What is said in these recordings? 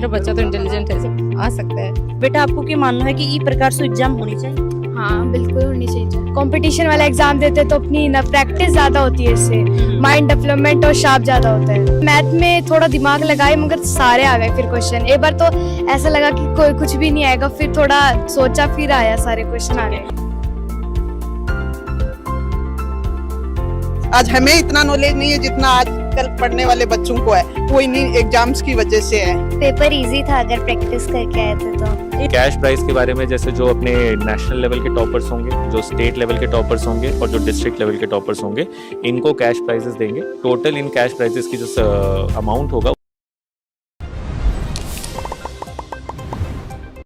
मेरा बच्चा तो इंटेलिजेंट है, सब आ सकता है। बेटा आपको क्या मानना है कि ई प्रकार से एग्जाम होनी चाहिए? हाँ बिल्कुल होनी चाहिए। कंपटीशन वाला एग्जाम देते तो अपनी ना प्रैक्टिस ज्यादा होती है, इससे माइंड डेवलपमेंट और शार्प ज्यादा होता है। मैथ में थोड़ा दिमाग लगाए मगर सारे आ गए फिर क्वेश्चन। एक बार तो ऐसा लगा कि कोई कुछ भी नहीं आएगा, फिर थोड़ा सोचा फिर आया, सारे क्वेश्चन आ गए। आज हमें इतना नॉलेज नहीं है जितना आजकल पढ़ने वाले बच्चों को है, वो इन्हीं एग्जाम्स की वजह से है। पेपर इजी था अगर प्रैक्टिस करके आए थे तो। कैश प्राइस के बारे में, जैसे जो अपने नेशनल लेवल के टॉपर्स होंगे, जो स्टेट लेवल के टॉपर्स होंगे और जो डिस्ट्रिक्ट लेवल के टॉपर्स होंगे, इनको कैश प्राइजेस देंगे। टोटल इन कैश प्राइजेस की जो अमाउंट होगा।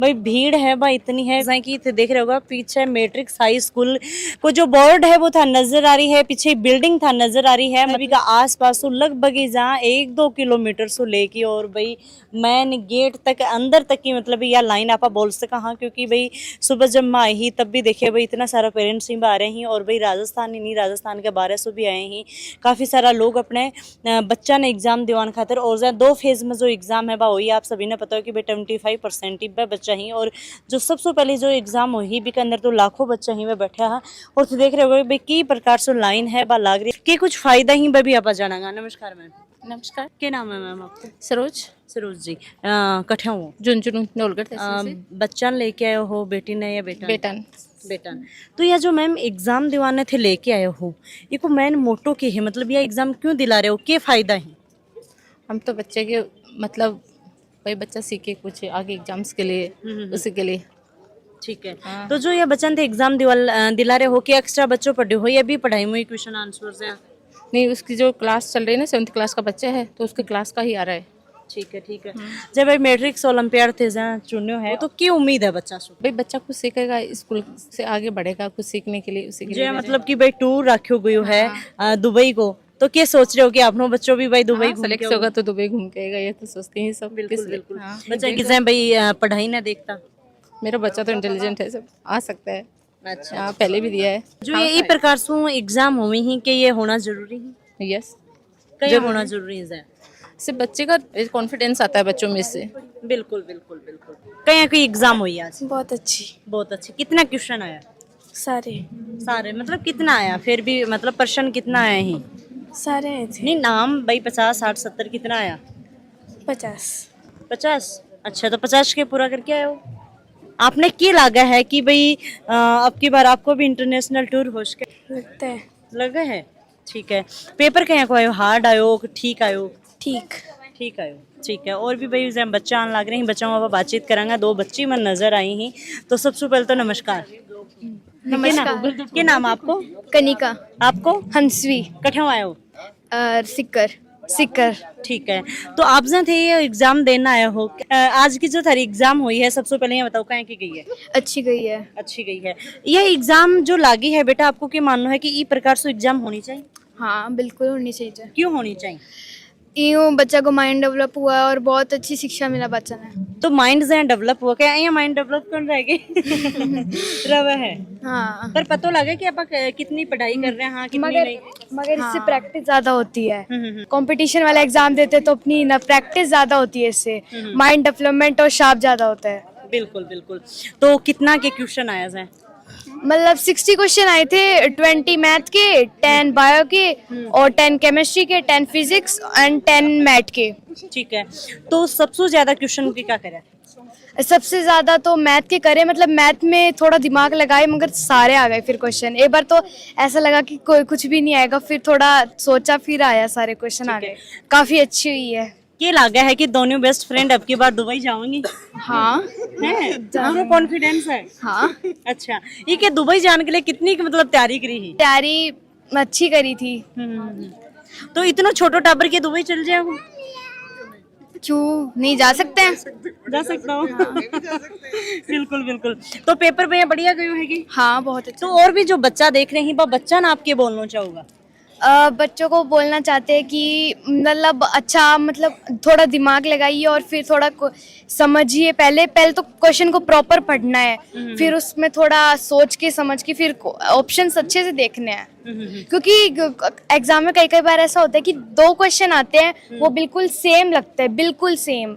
भाई भीड़ है भाई इतनी है कि देख रहे होगा पीछे मैट्रिक्स हाई स्कूल को जो बोर्ड है वो था नजर आ रही है, पीछे बिल्डिंग था नजर आ रही है। अभी का आस पास तो लगभग जहाँ 1-2 किलोमीटर से लेके और भाई मेन गेट तक अंदर तक की मतलब यह लाइन आप बोल सका। हाँ, क्योंकि भाई सुबह जब मैं आई ही तब भी देखिए भाई इतना सारा पेरेंट्स ही आ रहे हैं और भाई राजस्थान ही नहीं, राजस्थान के बाहर से भी आए हैं काफ़ी सारा लोग अपने बच्चा ने एग्जाम दिवान खातर। और 2 फेज में जो एग्जाम है वही आप सभी ने पता हो कि भाई 25% बच्चा ही, और जो सबसे पहले जो एग्जाम हुई भी के अंदर तो लाखों बच्चा ही में बैठा है। और तो देख रहे हो भाई की प्रकार से लाइन है बा लाग रही कि कुछ फायदा ही भी आप जाना। नमस्कार मैम। नमस्कार। क्या नाम है मैम आपको? सरोज। सरोज जी। कठे हो? झुंझुनू नौलगढ़ तहसील से। बच्चा लेके आए हो, बेटी ने या बेटा? बेटन। बेटा। तो यह जो मैम एग्जाम दिवाने थे लेके आए हो, ये को मेन मोटो की है, मतलब यह एग्जाम क्यों दिला रहे हो, क्या फायदा है? हम तो बच्चे के मतलब भाई बच्चा सीखे कुछ आगे एग्जाम्स के लिए, उसी के लिए। ठीक है। तो जो ये बच्चन थे एग्जाम दिला रहे हो कि एक्स्ट्रा बच्चों पढ़े हो या भी पढ़ाई में क्वेश्चन आंसर है? नहीं, उसकी जो क्लास चल रही है ना 7th क्लास का बच्चा है तो उसके क्लास का ही आ रहा है। ठीक है, ठीक है। जब भाई मैट्रिक्स ओलंपियाड थे चुने है तो क्या उम्मीद है बच्चा से? भाई बच्चा कुछ सीखेगा, स्कूल से आगे बढ़ेगा कुछ सीखने के लिए, उसी के लिए। मतलब कि भाई टूर रखो गई है दुबई को, तो क्या सोच रहे हो कि अपनों बच्चों भी भाई दुबई सेलेक्ट होगा तो दुबई घूम के आएगा, ये तो सोचते हैं सब। बिल्कुल बिल्कुल। बच्चा किसे भाई पढ़ाई ना देखता? मेरा बच्चा तो इंटेलिजेंट है, सब आ सकता है। अच्छा, पहले भी दिया है। जो ये प्रकार से एग्जाम हुई ही कि ये होना जरूरी है? यस, क्या होना जरूरी है? सिर्फ बच्चे का कॉन्फिडेंस आता है बच्चों में से। बिल्कुल बिल्कुल बिल्कुल। कहीं कोई एग्जाम हुई आज? बहुत अच्छी। बहुत अच्छी। कितना क्वेश्चन आया? सारे मतलब कितना आया? फिर भी मतलब प्रश्न कितना आया ही? सारे आए थे। नहीं नाम भाई 50, 60, 70 कितना आया? 50। अच्छा, तो 50 के पूरा करके आए हो। आपने क्या लगा है कि भाई अब की बार आपको भी इंटरनेशनल टूर हो सके? लगता है। लगा है। ठीक है। पेपर कहीं को आयो? हार्ड आयो ठीक आयो? ठीक आयो। ठीक है। और भी भाई बच्चा आने लग रहे हैं, बच्चों में बातचीत करांगा। 2 बच्ची मन नजर आई ही, तो सबसे पहले तो नमस्कार। क्या नाम आपको? कनिका। आपको? हंसवी। कठों आयो? सिक्कर। ठीक है। तो आप जो थे ये एग्जाम देना आए हो, आज की जो थारी एग्जाम हुई है सबसे पहले ये बताओ कहाँ की गई है? अच्छी गई है। अच्छी गई है। यह एग्जाम जो लागी है बेटा, आपको क्या मानना है कि ई प्रकार से एग्जाम होनी चाहिए? हाँ बिल्कुल होनी चाहिए। क्यों होनी चाहिए? यूँ बच्चा को माइंड डेवलप हुआ और बहुत अच्छी शिक्षा मिला बच्चा ने। तो माइंड जो डेवलप हुआ क्या? ये माइंड डेवलप कर रहेगी रवा है। हाँ पर पता लगे कि आप कितनी पढ़ाई कर रहे हैं, हाँ कितनी नहीं। मगर इससे प्रैक्टिस ज्यादा होती है। कंपटीशन वाला एग्जाम देते तो अपनी ना प्रैक्टिस ज्यादा होती है, इससे माइंड डेवलपमेंट और शार्प ज्यादा होता है। बिल्कुल बिल्कुल। तो कितना के क्वेश्चन आया है? मतलब 60 क्वेश्चन आए थे, 20 मैथ के, 10 बायो के और 10 केमिस्ट्री के, 10 फिजिक्स एंड 10 मैथ के। ठीक है। तो सबसे ज्यादा क्वेश्चन की क्या करे? सबसे ज्यादा तो मैथ के करे, मतलब मैथ में थोड़ा दिमाग लगाए मगर सारे आ गए फिर क्वेश्चन। एक बार तो ऐसा लगा कि कोई कुछ भी नहीं आएगा, फिर थोड़ा सोचा फिर आया, सारे क्वेश्चन आ गए। काफी अच्छी हुई है। ये लगा है कि दोनों बेस्ट फ्रेंड अब की बार दुबई जाओगी? हाँ है, पूरा कॉन्फिडेंस है। हाँ। अच्छा, ये क्या दुबई जाने के लिए कितनी मतलब तैयारी करी है? तैयारी अच्छी करी थी। तो इतना छोटो टाबर के दुबई चल जाओ? क्यों नहीं जा सकते हैं? जा सकता हूँ। बिल्कुल बिल्कुल। तो पेपर भैया बढ़िया गयो है कि? हाँ बहुत अच्छा। तो और भी जो बच्चा देख रहे हैं, बच्चा ना आपके बोलना चाहूँगा? बच्चों को बोलना चाहते हैं कि मतलब अच्छा, मतलब थोड़ा दिमाग लगाइए और फिर थोड़ा समझिए। पहले तो क्वेश्चन को प्रॉपर पढ़ना है, फिर उसमें थोड़ा सोच के समझ के फिर ऑप्शंस अच्छे से देखने हैं। क्योंकि एग्जाम में कई बार ऐसा होता है कि 2 क्वेश्चन आते हैं वो बिल्कुल सेम लगते हैं, बिल्कुल सेम।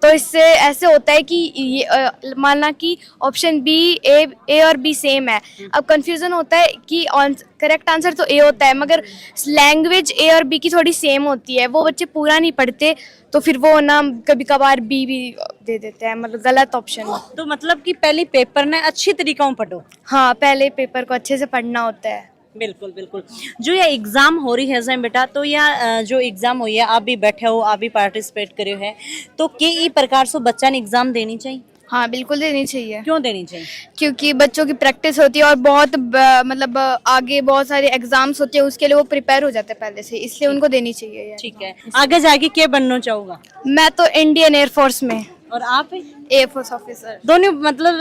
तो इससे ऐसे होता है कि ये माना कि ऑप्शन बी ए और बी सेम है, अब कंफ्यूजन होता है कि करेक्ट आंसर तो ए होता है, मगर लैंग्वेज ए और बी की थोड़ी सेम होती है, वो बच्चे पूरा नहीं पढ़ते, तो फिर वो ना कभी कभार बी भी दे देते हैं, मतलब गलत ऑप्शन। तो मतलब कि पहले पेपर ने अच्छी तरीका पढ़ो। हाँ, पहले पेपर को अच्छे से पढ़ना होता है। बिल्कुल बिल्कुल। जो ये एग्जाम हो रही है जैन बेटा, तो यह जो एग्जाम हुई है, आप भी बैठे हो, आप भी पार्टिसिपेट करे है, तो के ई प्रकार से बच्चा ने एग्जाम देनी चाहिए? हाँ, बिल्कुल देनी चाहिए। क्यों देनी चाहिए? क्योंकि बच्चों की प्रैक्टिस होती है और बहुत मतलब आगे बहुत सारे एग्जाम्स होते हैं, उसके लिए वो प्रिपेयर हो जाते हैं पहले से, इसलिए उनको देनी चाहिए ये। ठीक है। आगे जाके क्या बनना चाहूँगा? मैं तो इंडियन एयरफोर्स में। और आप? Air force officer. दोनों मतलब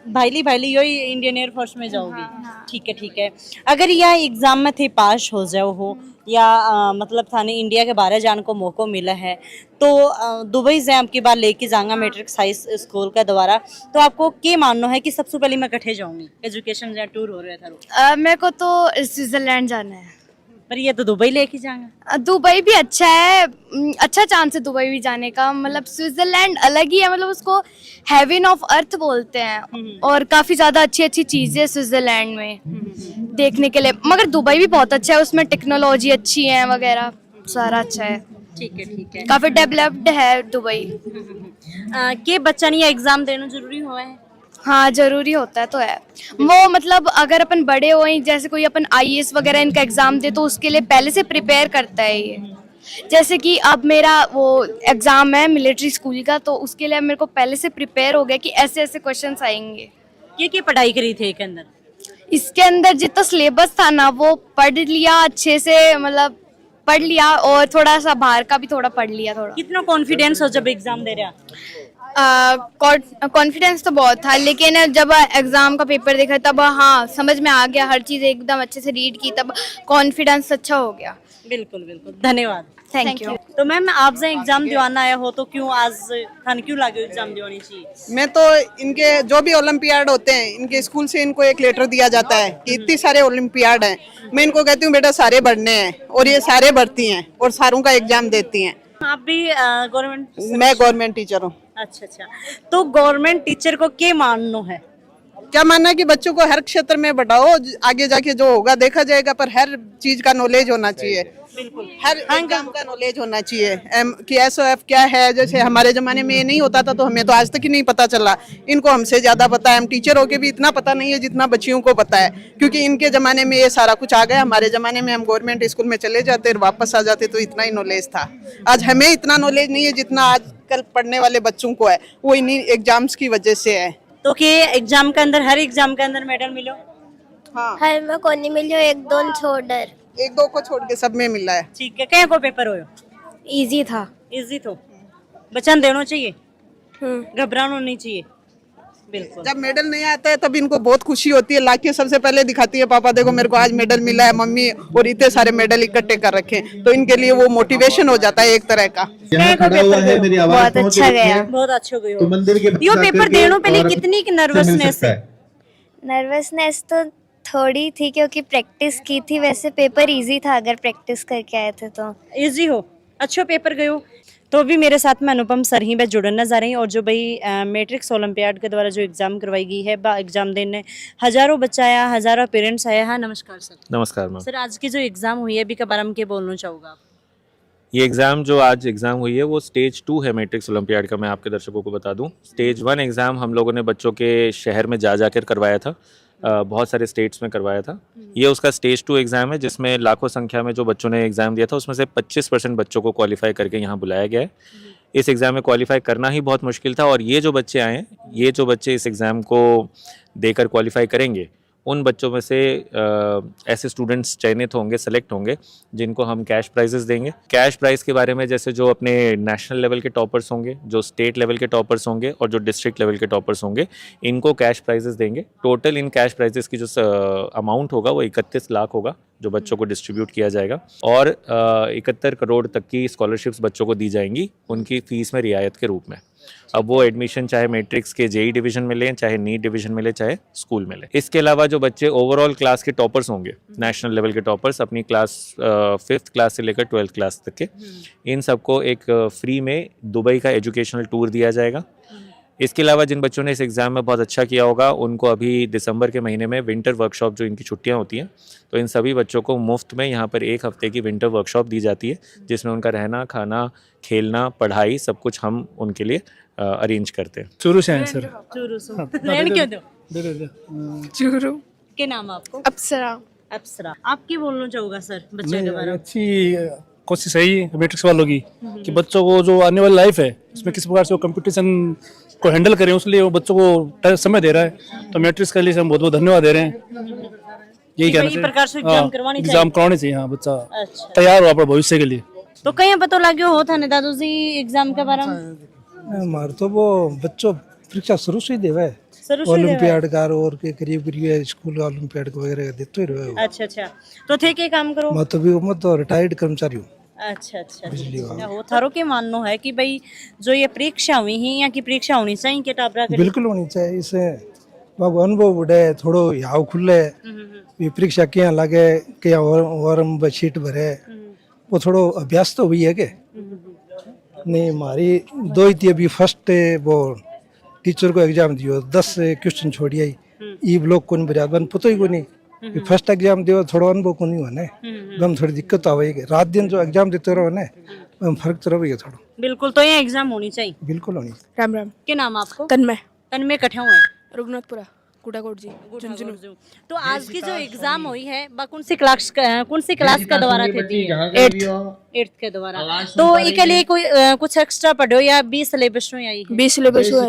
भाईली यही इंडियन एयरफोर्स में जाओगी? ठीक है ठीक है। अगर यह एग्जाम में थे पास हो जाओ हो, या मतलब थाने इंडिया के बाहर जाने को मौका मिला है, तो दुबई से आपकी बार लेके जाऊंगा मैट्रिक हाई स्कूल का द्वारा, तो आपको क्या मानना है कि सबसे पहले मैं कठे जाऊंगी एजुकेशन या टूर हो रहा था? मेरे को तो स्विट्जरलैंड जाना है। पर ये तो दुबई लेके जाएंगे। दुबई भी अच्छा है, अच्छा चांस है दुबई भी जाने का, मतलब स्विट्जरलैंड अलग ही है, मतलब उसको हेवन ऑफ अर्थ बोलते हैं, और काफी ज्यादा अच्छी अच्छी चीजें है स्विट्जरलैंड में देखने के लिए, मगर दुबई भी बहुत अच्छा है, उसमें टेक्नोलॉजी अच्छी है वगैरह, सारा अच्छा है। ठीक है ठीक है। काफी डेवलप्ड है दुबई। के बच्चा नहीं एग्जाम देना जरूरी हुआ है? हाँ, जरूरी होता है तो है वो, मतलब अगर अपन बड़े हो, जैसे कोई अपन आईएएस वगैरह इनका एग्जाम दे, तो उसके लिए पहले से प्रिपेयर करता है ये। जैसे कि अब मेरा वो एग्जाम है मिलिट्री स्कूल का, तो उसके लिए मेरे को पहले से प्रिपेयर हो गया कि ऐसे ऐसे क्वेश्चंस आएंगे। ये पढ़ाई करी थी के अंदर? इसके अंदर जितना सिलेबस था ना, वो पढ़ लिया अच्छे से, मतलब पढ़ लिया, और थोड़ा सा बाहर का भी थोड़ा पढ़ लिया थोड़ा। कितना कॉन्फिडेंस हो जब एग्जाम दे रहा? कॉन्फिडेंस तो बहुत था, लेकिन जब एग्जाम का पेपर देखा तब हाँ समझ में आ गया, हर चीज एकदम अच्छे से रीड की, तब कॉन्फिडेंस अच्छा हो गया। बिल्कुल बिल्कुल, धन्यवाद। Thank you. तो मैम आप जब एग्जाम दिवाना आया हो, तो क्यों आज थाने क्यों लागे एग्जाम दिवानी चाहिए? मैं तो इनके जो भी ओलंपियाड होते हैं, इनके स्कूल से इनको एक लेटर दिया जाता है कि इतने सारे ओलंपियाड हैं, मैं इनको कहती हूँ बेटा सारे बढ़ने हैं, और ये सारे बढ़ती हैं और सारों का एग्जाम देती हैं। आप भी गवर्नमेंट? मैं गवर्नमेंट टीचर हूँ। अच्छा अच्छा। तो गवर्नमेंट टीचर को क्या मानना है? क्या मानना है कि बच्चों को हर क्षेत्र में बढ़ाओ, आगे जाके जो होगा देखा जाएगा, पर हर चीज का नॉलेज होना चाहिए। बिल्कुल। हर एग्जाम का नॉलेज होना चाहिए कि एसओएफ क्या है। जैसे हमारे जमाने में ये नहीं होता था, तो हमें तो आज तक ही नहीं पता चला, इनको हमसे ज्यादा पता है। हम टीचर होके भी इतना पता नहीं है जितना बच्चियों को पता है, क्योंकि इनके जमाने में ये सारा कुछ आ गया। हमारे जमाने में हम गवर्नमेंट स्कूल में चले जाते और वापस आ जाते, तो इतना ही नॉलेज था। आज हमें इतना नॉलेज नहीं है जितना आजकल पढ़ने वाले बच्चों को है, वो इन्हीं एग्जाम्स की वजह से है। तो के एग्जाम के अंदर, हर एग्जाम के अंदर मेडल मिलो? हाँ, हर में को नहीं मिलो, एक दो छोड़, एक दो को छोड़ के सब में मिला है। ठीक है। क्या को पेपर हो? इजी था। इजी तो बचन देना चाहिए, घबराना नहीं चाहिए। बिल्कुल। जब मेडल नहीं आता है तब इनको बहुत खुशी होती है, लाके सबसे पहले दिखाती है, पापा देखो मेरे को आज मेडल मिला है मम्मी, और इतने सारे मेडल इकट्ठे कर रखे, तो इनके लिए वो मोटिवेशन हो जाता है एक तरह का। यहाँ खड़ा हुआ है, मेरी आवाज बहुत अच्छा गया। बहुत अच्छे गए तो मंदिर के यो पेपर देने पहले कितनी नर्वसनेस है? नर्वसनेस तो थोड़ी थी, क्योंकि प्रैक्टिस की थी। वैसे पेपर इजी था अगर प्रैक्टिस करके आए थे तो। इजी हो, अच्छो पेपर गयो। तो अभी मेरे साथ में अनुपम सर ही मैं जुड़ना जा रही हूँ, और जो भाई मैट्रिक्स ओलंपियाड के द्वारा जो एग्जाम करवाई गई है, एग्जाम देने हजारों बच्चा आया, हजारों पेरेंट्स आया। हाँ नमस्कार सर। नमस्कार मैम। सर आज की जो एग्जाम हुई है, अभी के बारे में क्या बोलना चाहूँगा आप? ये एग्ज़ाम जो आज एग्ज़ाम हुई है वो स्टेज 2 है मैट्रिक्स ओलंपियाड का। मैं आपके दर्शकों को बता दूं, स्टेज 1 एग्ज़ाम हम लोगों ने बच्चों के शहर में जा कर करवाया था, बहुत सारे स्टेट्स में करवाया था। ये उसका स्टेज 2 एग्ज़ाम है, जिसमें लाखों संख्या में जो बच्चों ने एग्ज़ाम दिया था, उसमें से 25% बच्चों को क्वालिफाई करके यहाँ बुलाया गया है। इस एग्ज़ाम में क्वालिफाई करना ही बहुत मुश्किल था, और ये जो बच्चे आए हैं, ये जो बच्चे इस एग्ज़ाम को देकर क्वालिफाई करेंगे, उन बच्चों में से ऐसे स्टूडेंट्स चयनित होंगे, सेलेक्ट होंगे, जिनको हम कैश प्राइजेस देंगे। कैश प्राइस के बारे में, जैसे जो अपने नेशनल लेवल के टॉपर्स होंगे, जो स्टेट लेवल के टॉपर्स होंगे, और जो डिस्ट्रिक्ट लेवल के टॉपर्स होंगे, इनको कैश प्राइजेस देंगे। टोटल इन कैश प्राइजेस की जो अमाउंट होगा वो 31 लाख होगा, जो बच्चों को डिस्ट्रीब्यूट किया जाएगा, और 71 करोड़ तक की स्कॉलरशिप्स बच्चों को दी जाएंगी उनकी फ़ीस में रियायत के रूप में। अब वो एडमिशन चाहे मैट्रिक्स के जेई डिवीजन में लें, चाहे नीट डिवीजन में लें, चाहे स्कूल में लें। इसके अलावा जो बच्चे ओवरऑल क्लास के टॉपर्स होंगे, नेशनल लेवल के टॉपर्स, अपनी क्लास 5th क्लास से लेकर 12th क्लास तक के, इन सबको एक फ्री में दुबई का एजुकेशनल टूर दिया जाएगा। इसके अलावा जिन बच्चों ने इस एग्ज़ाम में बहुत अच्छा किया होगा, उनको अभी दिसंबर के महीने में विंटर वर्कशॉप, जो इनकी छुट्टियां होती हैं, तो इन सभी बच्चों को मुफ्त में यहाँ पर 1 हफ्ते की विंटर वर्कशॉप दी जाती है, जिसमें उनका रहना, खाना, खेलना, पढ़ाई सब कुछ हम उनके लिए अरेंज करते हैं। चूरू से हैं सर। चूरू से रहन क्यों दो चूरू। के नाम आपको? अप्सरा। अप्सरा। आप क्या बोलना चाहोगा सर बच्चे के बारे में? अच्छी कोशिश है ये मैट्रिक्स वालों की कि बच्चों को जो आने वाली लाइफ है उसमें किस प्रकार से वो कंपटीशन को हैंडल करें, उसलिए वो बच्चों को समय दे रहा है। तो मैट्रिक्स के लिए हम बहुत बहुत धन्यवाद दे रहे हैं। यही कहना प्रकार से एग्जाम करवानी चाहिए। एग्जाम करवाने चाहिए। हाँ, बच्चा अच्छा। तैयार हो अपने भविष्य के लिए। तो कहीं पता लगे हो था दादू जी एग्जाम के बारे में? हमारे तो वो बच्चों परीक्षा शुरू से ही देवा है, ओलंपियाड का और के करीब करीब स्कूल का ओलंपियाड वगैरह देते ही रहे हो। अच्छा अच्छा। तो थे के काम करो? मैं तो रिटायर्ड कर्मचारी हूँ। अच्छा अच्छा। वो थारो के माननो है कि भाई जो ये परीक्षा हुई है या की परीक्षा होनी चाहिए के टाबरा के? बिल्कुल होनी चाहिए। इससे बाबू अनुभव बढ़े, थोड़ो याव खुले, ये परीक्षा क्या लगे, क्या और शीट भरे, वो थोड़ो अभ्यास तो हुई है के नहीं। हमारी 2 ही थी अभी। फर्स्ट वो टीचर को एग्जाम दियो, 10 क्वेश्चन छोड़ी आई, ई ब्लॉक को नहीं बन पता ही को नहीं। फर्स्ट एग्जाम दियो, थोड़ा अनुभव को नहीं होने, हम थोड़ी दिक्कत आवेगी। रात दिन जो एग्जाम देते रहो ने, फर्क तो रहेगा थोड़ा। बिल्कुल। तो ये एग्जाम होनी चाहिए। बिल्कुल होनी। राम राम। के नाम आपको? तन्मय। तन्मय कठे हुए? रघुनाथपुरा, कुटाकोट जी। तो आज की जो एग्जाम हुई है कौन सी क्लास का द्वारा थी? 8th के द्वारा। तो इसके लिए कोई कुछ एक्स्ट्रा पढ़ो या 20 सिलेबस में आई है? 20 सिलेबस हुआ।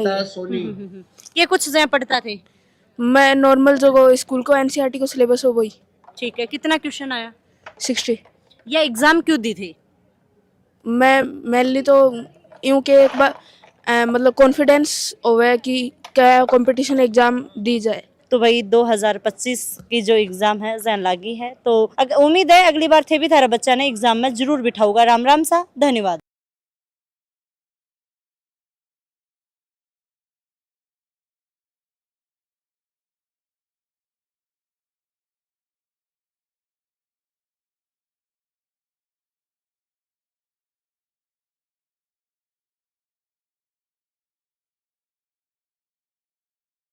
ये कुछ जहाँ पढ़ता थे? मैं नॉर्मल जो स्कूल को एनसीईआरटी को सिलेबस हो वही। ठीक है। कितना क्वेश्चन आया? 60। ये एग्जाम क्यों दी थी? मैं मेनली तो यूं के एक बार मतलब कॉन्फिडेंस होवे कि क्या कंपटीशन एग्जाम दी जाए। तो भाई 2025 की जो एग्जाम है जहन लागी है, तो उम्मीद है अगली बार थे भी थारा बच्चा ने एग्जाम में जरूर बिठाऊगा। राम राम सा, धन्यवाद।